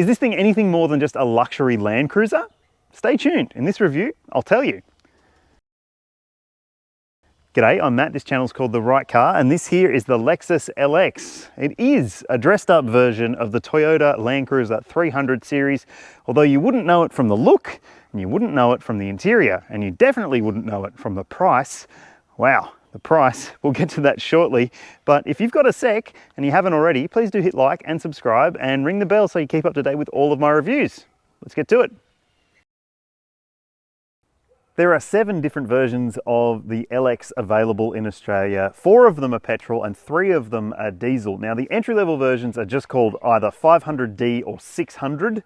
Is this thing anything more than just a luxury Land Cruiser? Stay tuned. In this review, I'll tell you. G'day, I'm Matt. This channel's called The Right Car, and this here is the Lexus LX. It is a dressed up version of the Toyota LandCruiser 300 series, although you wouldn't know it from the look, and you wouldn't know it from the interior, and you definitely wouldn't know it from the price. Wow, the price, we'll get to that shortly. But if you've got a sec, and you haven't already, please do hit like and subscribe, and ring the bell so you keep up to date with all of my reviews. Let's get to it. There are 7 different versions of the LX available in Australia. 4 of them are petrol and 3 of them are diesel. Now the entry-level versions are just called either 500D or 600,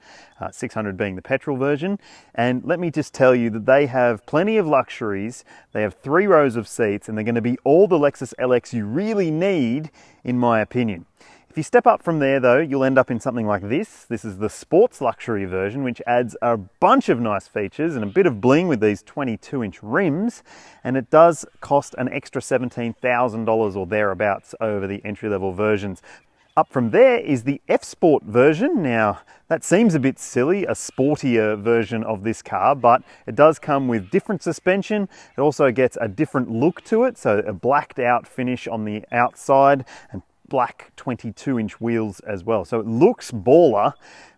600 being the petrol version. And let me just tell you that they have plenty of luxuries. They have 3 rows of seats and they're going to be all the Lexus LX you really need, in my opinion. If you step up from there though, you'll end up in something like this. This is the sports luxury version, which adds a bunch of nice features and a bit of bling with these 22-inch rims. And it does cost an extra $17,000 or thereabouts over the entry-level versions. Up from there is the F-Sport version. Now, that seems a bit silly, a sportier version of this car, but it does come with different suspension. It also gets a different look to it, so a blacked out finish on the outside and black 22-inch wheels as well. So it looks baller,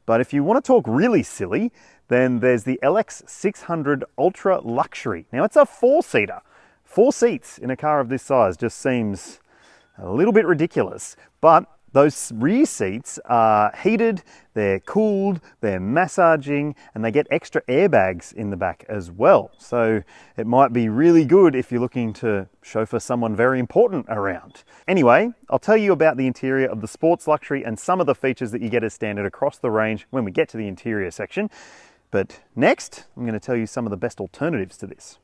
but if you want to talk really silly, then there's the LX 600 Ultra Luxury. Now it's a 4-seater. 4 seats in a car of this size just seems a little bit ridiculous, but those rear seats are heated, they're cooled, they're massaging, and they get extra airbags in the back as well. So it might be really good if you're looking to chauffeur someone very important around. Anyway, I'll tell you about the interior of the sports luxury and some of the features that you get as standard across the range when we get to the interior section. But next, I'm going to tell you some of the best alternatives to this.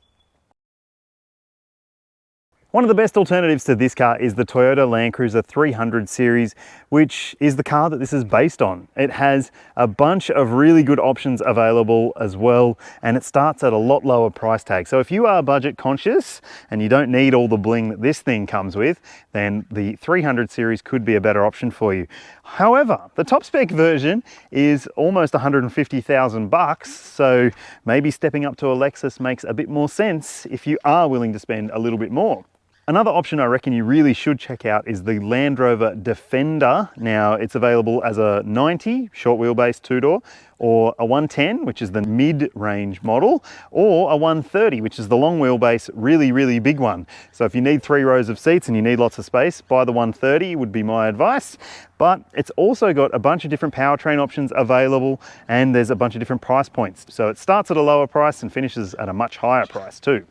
One of the best alternatives to this car is the Toyota LandCruiser 300 series, which is the car that this is based on. It has a bunch of really good options available as well, and it starts at a lot lower price tag. So if you are budget conscious and you don't need all the bling that this thing comes with, then the 300 series could be a better option for you. However, the top spec version is almost 150,000 bucks, so maybe stepping up to a Lexus makes a bit more sense if you are willing to spend a little bit more. Another option I reckon you really should check out is the Land Rover Defender. Now it's available as a 90 short wheelbase 2-door, or a 110, which is the mid-range model, or a 130, which is the long wheelbase, really big one. So if you need 3 rows of seats and you need lots of space, buy the 130 would be my advice. But it's also got a bunch of different powertrain options available, and there's a bunch of different price points. So it starts at a lower price and finishes at a much higher price too.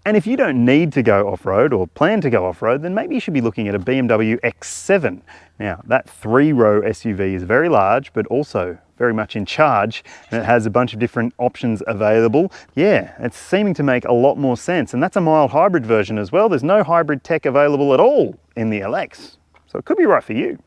And if you don't need to go off-road or plan to go off-road, then maybe you should be looking at a BMW X7. Now, that 3-row SUV is very large, but also very much in charge, and it has a bunch of different options available. Yeah, it's seeming to make a lot more sense, and that's a mild hybrid version as well. There's no hybrid tech available at all in the LX, so it could be right for you.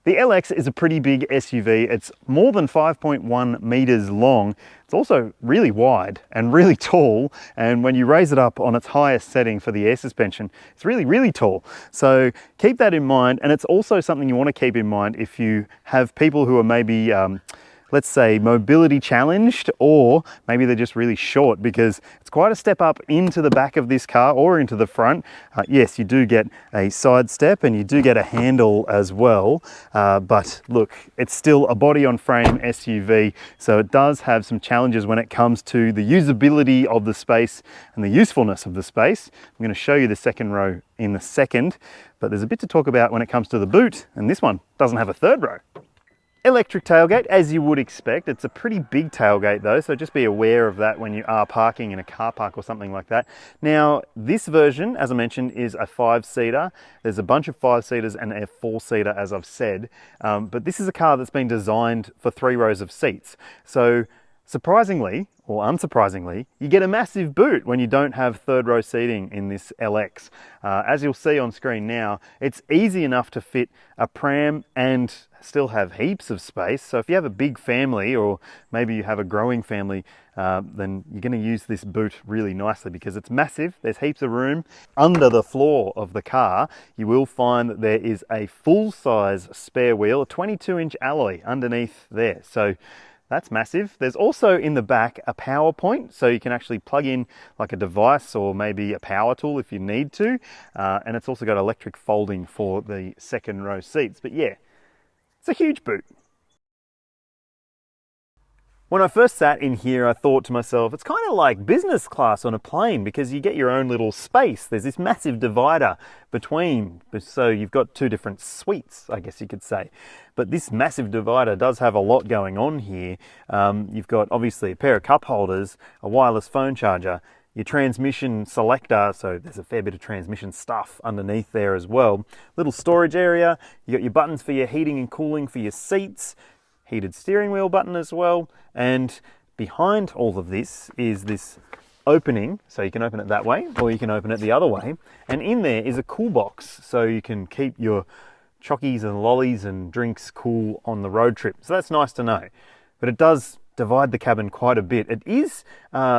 The LX is a pretty big SUV. It's more than 5.1 meters long. It's also really wide and really tall. And when you raise it up on its highest setting for the air suspension, it's really tall. So keep that in mind. And it's also something you want to keep in mind if you have people who are maybe, let's say, mobility challenged, or maybe they're just really short, because it's quite a step up into the back of this car or into the front. Yes, you do get a side step and you do get a handle as well, but look, it's still a body on frame SUV, so it does have some challenges when it comes to the usability of the space and the usefulness of the space. I'm going to show you the second row in a second, but there's a bit to talk about when it comes to the boot, and this one doesn't have a third row. Electric tailgate, as you would expect. It's a pretty big tailgate though, so just be aware of that when you are parking in a car park or something like that. Now, this version, as I mentioned, is a 5-seater. There's a bunch of 5-seaters and a 4-seater, as I've said, but this is a car that's been designed for 3 rows of seats. So Surprisingly, or unsurprisingly, you get a massive boot when you don't have third row seating in this LX. As you'll see on screen now, it's easy enough to fit a pram and still have heaps of space. So if you have a big family, or maybe you have a growing family, then you're going to use this boot really nicely because it's massive. There's heaps of room. Under the floor of the car, you will find that there is a full-size spare wheel, a 22-inch alloy underneath there. So that's massive. There's also in the back a power point, so you can actually plug in like a device or maybe a power tool if you need to. And it's also got electric folding for the second row seats. But yeah, it's a huge boot. When I first sat in here, I thought to myself, it's kind of like business class on a plane because you get your own little space. There's this massive divider between, so you've got two different suites, I guess you could say. But this massive divider does have a lot going on here. You've got obviously a pair of cup holders, a wireless phone charger, your transmission selector, so there's a fair bit of transmission stuff underneath there as well. Little storage area, you got your buttons for your heating and cooling for your seats, heated steering wheel button as well, and behind all of this is this opening, so you can open it that way or you can open it the other way, and in there is a cool box so you can keep your chockies and lollies and drinks cool on the road trip. So that's nice to know, but it does divide the cabin quite a bit. It is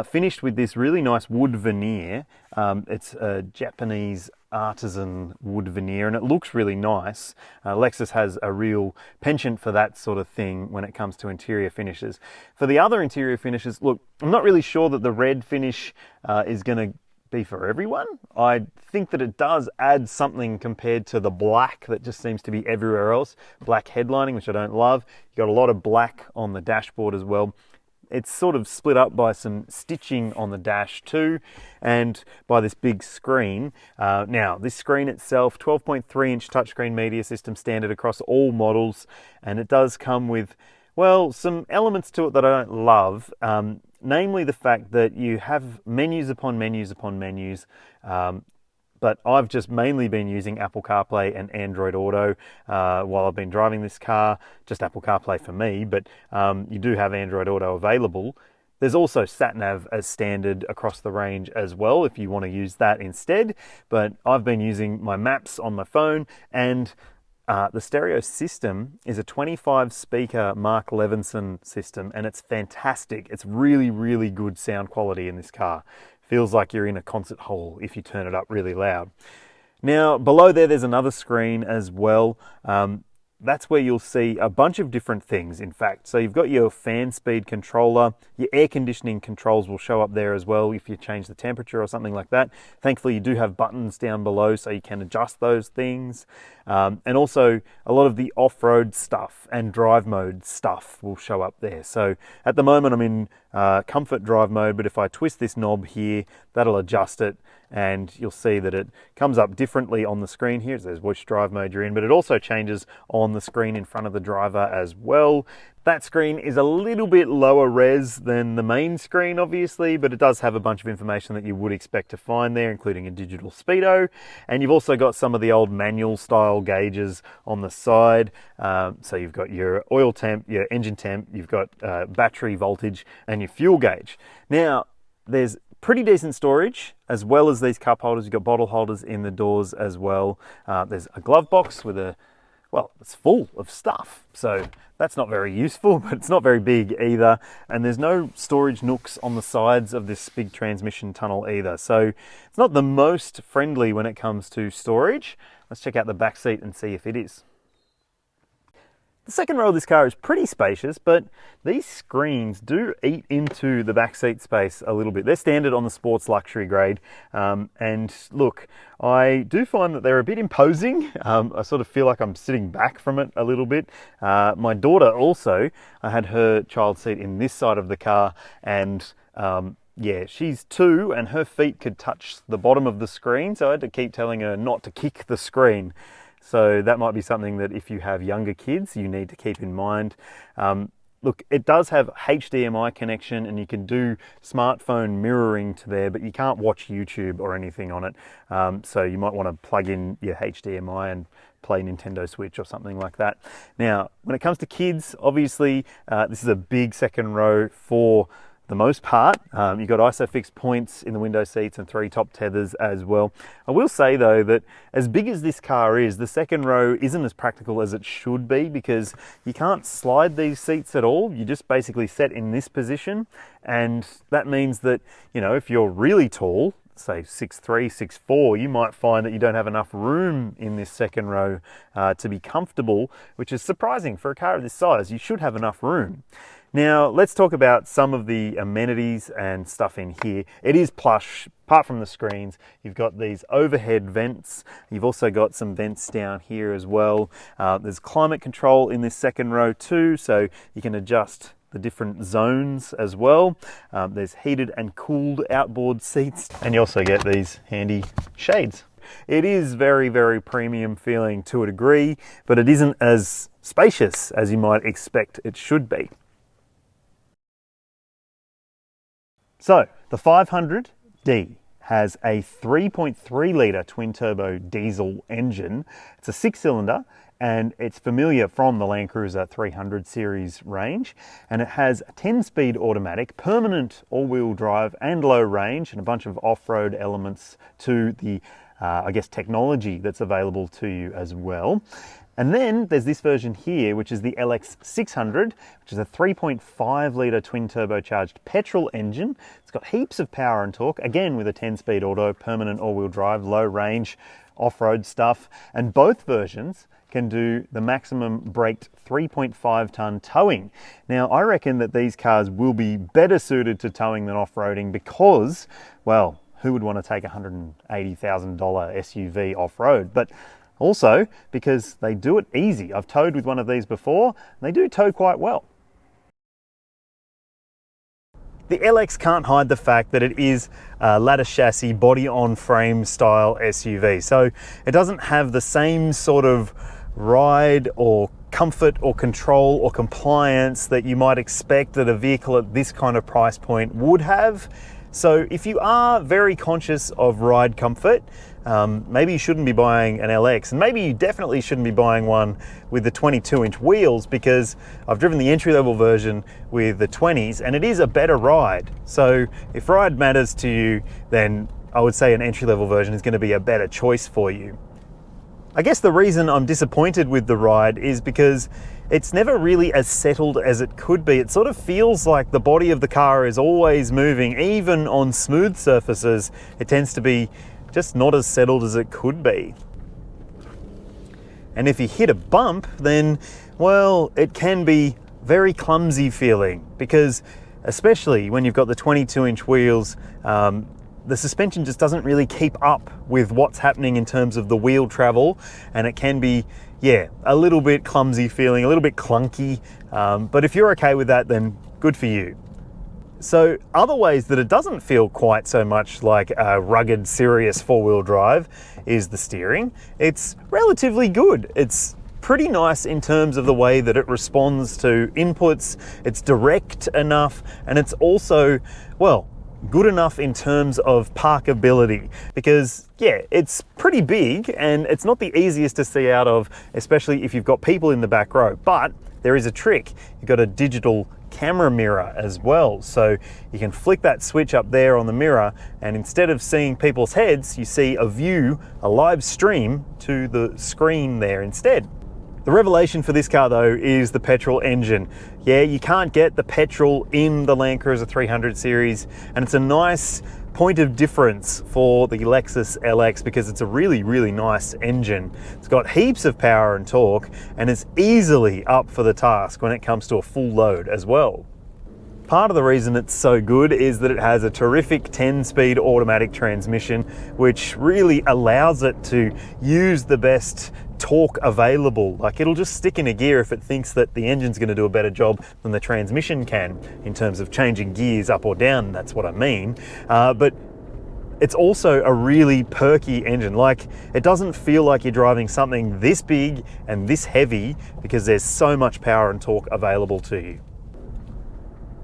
finished with this really nice wood veneer. It's a Japanese artisan wood veneer and it looks really nice. Lexus has a real penchant for that sort of thing when it comes to interior finishes. For the other interior finishes, look, I'm not really sure that the red finish is going to be for everyone. I think that it does add something compared to the black that just seems to be everywhere else. Black headlining, which I don't love. You got a lot of black on the dashboard as well. It's sort of split up by some stitching on the dash too, and by this big screen. Now, this screen itself, 12.3-inch touchscreen media system, standard across all models, and it does come with, well, some elements to it that I don't love. Namely the fact that you have menus upon menus upon menus, but I've just mainly been using Apple CarPlay and Android Auto while I've been driving this car, just Apple CarPlay for me, but you do have Android Auto available. There's also SatNav as standard across the range as well if you want to use that instead, but I've been using my maps on my phone, and the stereo system is a 25 speaker Mark Levinson system, and it's fantastic. It's really, really good sound quality in this car. Feels like you're in a concert hall if you turn it up really loud. Now, below there's another screen as well. That's where you'll see a bunch of different things, in fact. So you've got your fan speed controller, your air conditioning controls will show up there as well if you change the temperature or something like that. Thankfully, you do have buttons down below so you can adjust those things. And also, a lot of the off-road stuff and drive mode stuff will show up there. So at the moment, I'm in comfort drive mode, but if I twist this knob here, that'll adjust it, and you'll see that it comes up differently on the screen here. It says which drive mode you're in, but it also changes on the screen in front of the driver as well. That screen is a little bit lower res than the main screen, obviously, but it does have a bunch of information that you would expect to find there, including a digital speedo. And you've also got some of the old manual style gauges on the side. So you've got your oil temp, your engine temp, you've got battery voltage, and your fuel gauge. Now, there's pretty decent storage, as well as these cup holders. You've got bottle holders in the doors as well. There's a glove box with well, it's full of stuff. So that's not very useful, but it's not very big either. And there's no storage nooks on the sides of this big transmission tunnel either. So it's not the most friendly when it comes to storage. Let's check out the back seat and see if it is. The second row of this car is pretty spacious, but these screens do eat into the back seat space a little bit. They're standard on the sports luxury grade. And look, I do find that they're a bit imposing. I sort of feel like I'm sitting back from it a little bit. My daughter also, I had her child seat in this side of the car, and yeah, she's 2 and her feet could touch the bottom of the screen, so I had to keep telling her not to kick the screen. So that might be something that if you have younger kids, you need to keep in mind. Look, it does have HDMI connection and you can do smartphone mirroring to there, but you can't watch YouTube or anything on it. So you might want to plug in your HDMI and play Nintendo Switch or something like that. Now, when it comes to kids, obviously, this is a big second row for the most part. You've got ISOFIX points in the window seats and 3 top tethers as well. I will say though that as big as this car is, the second row isn't as practical as it should be, because you can't slide these seats at all. You just basically set in this position, and that means that, you know, if you're really tall, say 6'3", 6'4", you might find that you don't have enough room in this second row to be comfortable, which is surprising for a car of this size. You should have enough room. Now, let's talk about some of the amenities and stuff in here. It is plush, apart from the screens. You've got these overhead vents. You've also got some vents down here as well. There's climate control in this second row too, so you can adjust the different zones as well. There's heated and cooled outboard seats, and you also get these handy shades. It is very, very premium feeling to a degree, but it isn't as spacious as you might expect it should be. So, the 500D has a 3.3 litre twin-turbo diesel engine. It's a 6-cylinder, and it's familiar from the LandCruiser 300 series range. And it has a 10-speed automatic, permanent all-wheel drive and low range, and a bunch of off-road elements to the, I guess, technology that's available to you as well. And then there's this version here, which is the LX 600, which is a 3.5 litre twin turbocharged petrol engine. It's got heaps of power and torque, again with a 10-speed auto, permanent all-wheel drive, low range, off-road stuff. And both versions can do the maximum braked 3.5 tonne towing. Now, I reckon that these cars will be better suited to towing than off-roading because, well, who would want to take a $180,000 SUV off-road? But also because they do it easy. I've towed with one of these before, and they do tow quite well. The LX can't hide the fact that it is a ladder chassis, body on frame style SUV. So it doesn't have the same sort of ride or comfort or control or compliance that you might expect that a vehicle at this kind of price point would have. So if you are very conscious of ride comfort, maybe you shouldn't be buying an LX, and maybe you definitely shouldn't be buying one with the 22-inch wheels, because I've driven the entry-level version with the 20s and it is a better ride. So if ride matters to you, then I would say an entry-level version is going to be a better choice for you. I guess the reason I'm disappointed with the ride is because it's never really as settled as it could be. It sort of feels like the body of the car is always moving. Even on smooth surfaces, it tends to be just not as settled as it could be. And if you hit a bump, then, well, it can be very clumsy feeling, because especially when you've got the 22-inch wheels, the suspension just doesn't really keep up with what's happening in terms of the wheel travel, and it can be, yeah, a little bit clumsy feeling, a little bit clunky, but if you're okay with that, then good for you. So other ways that it doesn't feel quite so much like a rugged, serious four-wheel drive is the steering. It's relatively good. It's pretty nice in terms of the way that it responds to inputs. It's direct enough, and it's also, well, good enough in terms of parkability, because yeah, it's pretty big and it's not the easiest to see out of, especially if you've got people in the back row. But there is a trick. You've got a digital camera mirror as well, so you can flick that switch up there on the mirror, and instead of seeing people's heads, you see a view, a live stream to the screen there instead. The revelation for this car though is the petrol engine. Yeah, you can't get the petrol in the LandCruiser 300 series, and it's a nice point of difference for the Lexus LX because it's a really, really nice engine. It's got heaps of power and torque, and it's easily up for the task when it comes to a full load as well. Part of the reason it's so good is that it has a terrific 10-speed automatic transmission, which really allows it to use the best torque available. Like, it'll just stick in a gear if it thinks that the engine's going to do a better job than the transmission can in terms of changing gears up or down. That's what I mean. But it's also a really perky engine. Like, it doesn't feel like you're driving something this big and this heavy because there's so much power and torque available to you.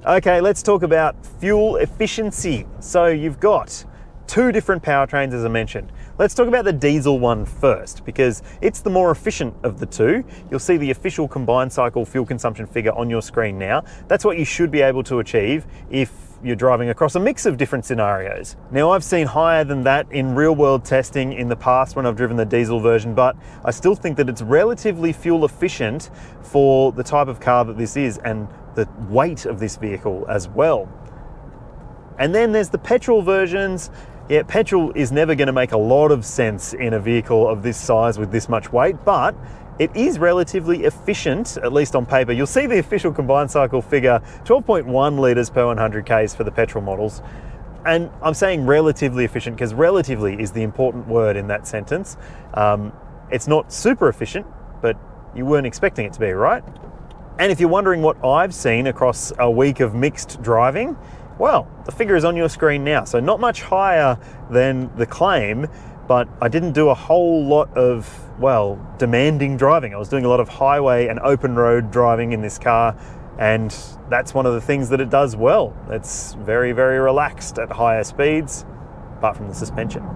Okay, let's talk about fuel efficiency. So you've got two different powertrains, as I mentioned. Let's talk about the diesel one first, because it's the more efficient of the two. You'll see the official combined cycle fuel consumption figure on your screen now. That's what you should be able to achieve if you're driving across a mix of different scenarios. Now, I've seen higher than that in real world testing in the past when I've driven the diesel version, but I still think that it's relatively fuel efficient for the type of car that this is and the weight of this vehicle as well. And then there's the petrol versions. Yeah, petrol is never going to make a lot of sense in a vehicle of this size with this much weight, but it is relatively efficient, at least on paper. You'll see the official combined cycle figure, 12.1 litres per 100 Ks for the petrol models. And I'm saying relatively efficient because relatively is the important word in that sentence. It's not super efficient, but you weren't expecting it to be, right? And if you're wondering what I've seen across a week of mixed driving, well, the figure is on your screen now. So not much higher than the claim, but I didn't do a whole lot of, well, demanding driving. I was doing a lot of highway and open road driving in this car, and that's one of the things that it does well. It's very, very relaxed at higher speeds, apart from the suspension.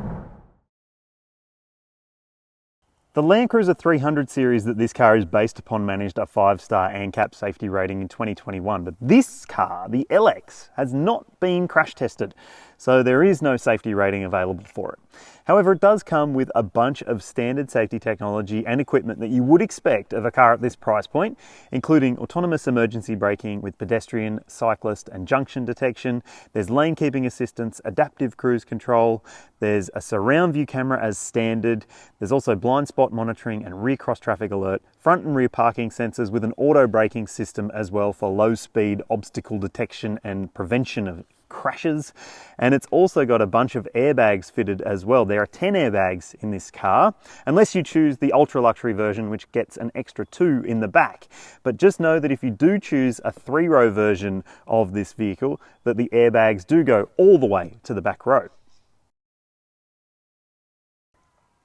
The LandCruiser 300 series that this car is based upon managed a 5-star ANCAP safety rating in 2021, but this car, the LX, has not been crash tested, so there is no safety rating available for it. However, it does come with a bunch of standard safety technology and equipment that you would expect of a car at this price point, including autonomous emergency braking with pedestrian, cyclist and junction detection. There's lane keeping assistance, adaptive cruise control. There's a surround view camera as standard. There's also blind spot monitoring and rear cross traffic alert, front and rear parking sensors with an auto braking system as well for low speed obstacle detection and prevention of crashes. And it's also got a bunch of airbags fitted as well. There are 10 airbags in this car, unless you choose the ultra luxury version, which gets an extra 2 in the back. But just know that if you do choose a 3-row version of this vehicle, that the airbags do go all the way to the back row.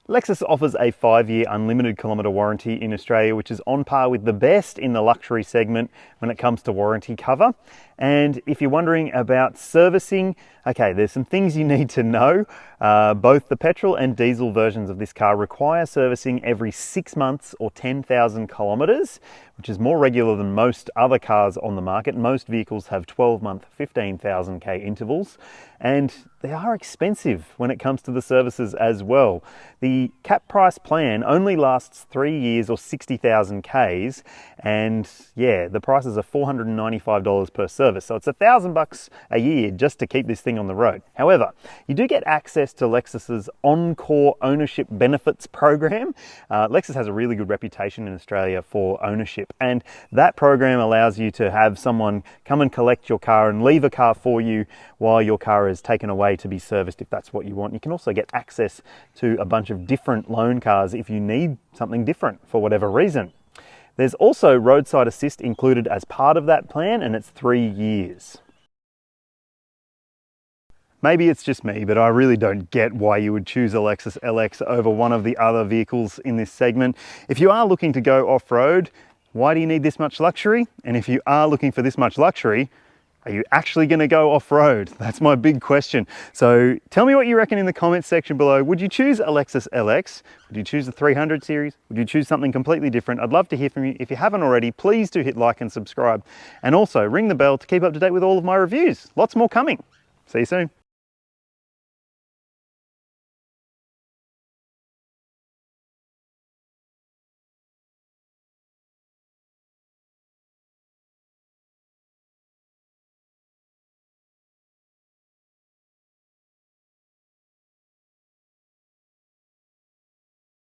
Lexus offers a 5-year unlimited kilometre warranty in Australia, which is on par with the best in the luxury segment when it comes to warranty cover. And if you're wondering about servicing, okay, there's some things you need to know. Both the petrol and diesel versions of this car require servicing every 6 months or 10,000 kilometres, which is more regular than most other cars on the market. Most vehicles have 12-month, 15,000 K intervals, and they are expensive when it comes to the services as well. The cap price plan only lasts 3 years or 60,000 Ks, and yeah, the prices are $495 per service. So it's $1,000 a year just to keep this thing on the road. However, you do get access to Lexus's Encore Ownership Benefits program. Lexus has a really good reputation in Australia for ownership, and that program allows you to have someone come and collect your car and leave a car for you while your car is taken away to be serviced if that's what you want. You can also get access to a bunch of different loan cars if you need something different for whatever reason. There's also roadside assist included as part of that plan, and it's 3 years. Maybe it's just me, but I really don't get why you would choose a Lexus LX over one of the other vehicles in this segment. If you are looking to go off-road, why do you need this much luxury? And if you are looking for this much luxury, are you actually going to go off-road? That's my big question. So tell me what you reckon in the comments section below. Would you choose a Lexus LX? Would you choose the 300 series? Would you choose something completely different? I'd love to hear from you. If you haven't already, please do hit like and subscribe. And also ring the bell to keep up to date with all of my reviews. Lots more coming. See you soon.